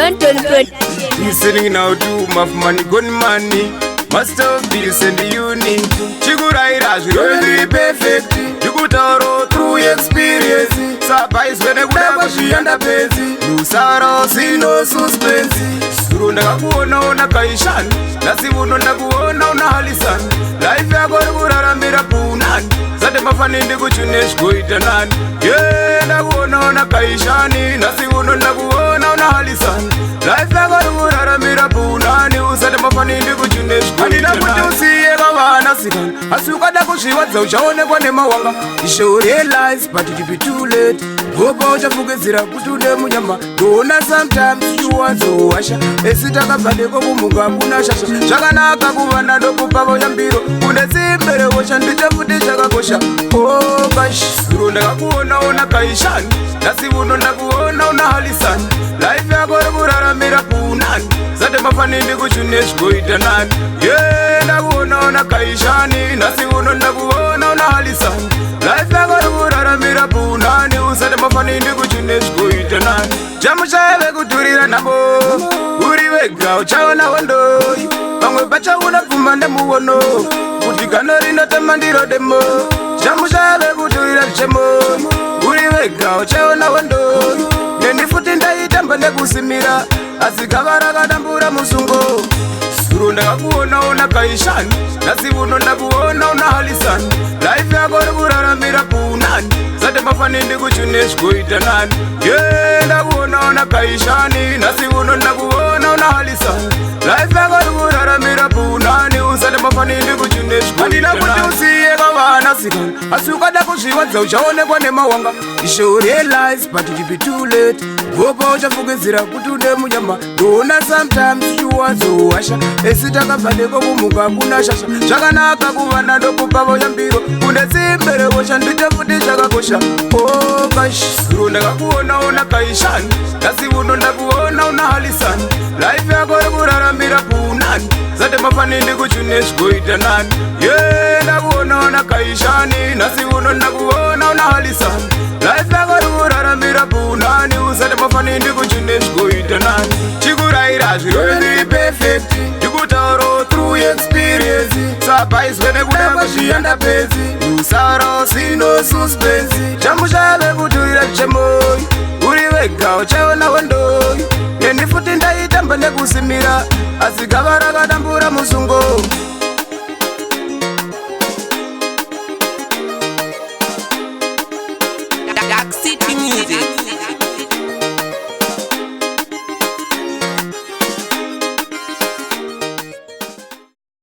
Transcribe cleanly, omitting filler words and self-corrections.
Tonton Production. Listening now to Muff Money, Gun Money, Master of Bills and the Uni. Chiguraira, really perfect. You could all through experience. Surprise when I grab she and a busy. You sorrow, see no suspense. Surunda kuona ona kaishan. Nasi unona kuona ona halisan. Life ya gorgura mira punan. Sade mafanindi kuchunesh kuitanan. Yeah, na kuona ona kaishani. Nasi unona kuona ona halisan. Life ya gorgura mira punani. Usade mafanindi kuchunesh kuitanan. Andina kutusiye kawana sikan. Asukada kushiwadza uchaone kwa nema wanga. You should realize but it be too late. Gopa uchafugezira kutune munyama. Dona sometimes you want to washa. Esitaka badeko kumunga kuna shasha. Chakanaka kuvana doko pavo yambiro. Unesimbere washa ndichafuti chakakosha. Oh gosh. Surunda kakuona ona kaishani. Nasi unonda kuona una halisani. Life ya gorgura mira punani. Sade mafanindi kuchunesh kuitanan. Yeah, na kuona ona kaishani. Nasi unonda kuona una halisani. Life ya gorgura mira punani. Usade mafanindi kuchunesh kuitanan. Jamushawe kuturira nabo. Uriwega uchaona wandoi. Pangwe bacha unapumba ndemu wono. Kutigano rinotema ndiro demo. Jamushawe kuturira chemo. Uriwega uchaona wandoi. Nenifuti ndaitamba nekusimira. Asikavara kadambura musungo. Surunda kakuona ona kaishani. Nasi unonda kuona una halisani. Life ya gorgura mira punani. Sade mafanindi kuchunesh kuitanan. Yeah, ndakuona ona kaishani. Nasi unonda kuona una halisani. Life ya gorgura mira punani. Usade mafanindi kuchunesh kuitanan. Andina kutusiye kawana sikan. Asukada kushiwadza uchaone kwa nema wanga. You should realize but it be too late. Gopa uchafugezira kutune munyama. Dona sometimes you want to washa. Esitaka badeko kumunga kuna shasha. Chakanaka kuvana doko pavo yambiro. Unesimbere washa ndichafuti chakakosha. Oh gosh. Surunda kakuona ona kaishani. Nasi unonda kuona una halisani. Life ya gorgura mira punani. Sade mafanindi kuchunesh kuitanan. Yeah, ndakuona ona kaishani. Nasi unonda kuona una halisani. Life ya gorgura mira punani. Usade mafanindi kuchunesh kuitanan. Chiguraira really perfect. You could all through experience. Surprise when I grab she and a busy. You sorrow, see no suspense. Jamushawe kuturira chemo. Uriwega uchaona wandoi. Nenifuti ndaitamba nekusimira. Asikavara kadambura musungo. Dark City Music.